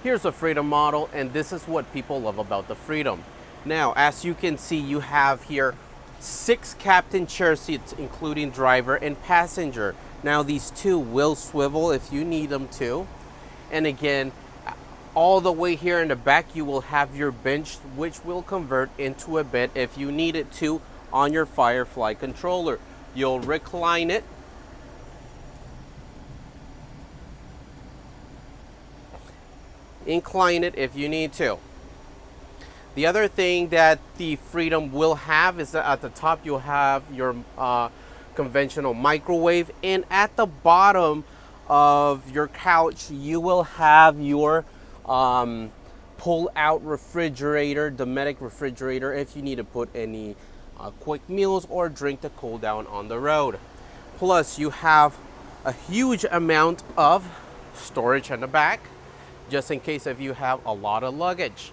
Here's a Freedom model, and this is what people love about the Freedom. Now, as you can see, you have here 6 captain chair seats, including driver and passenger. Now, these 2 will swivel if you need them to. And again, all the way here in the back, you will have your bench, which will convert into a bed if you need it to on your Firefly controller. You'll recline it. Incline it if you need to. The other thing that the Freedom will have is that at the top you'll have your conventional microwave, and at the bottom of your couch you will have your pull out refrigerator, Dometic refrigerator, if you need to put any quick meals or drink to cool down on the road. Plus you have a huge amount of storage in the back, just in case if you have a lot of luggage.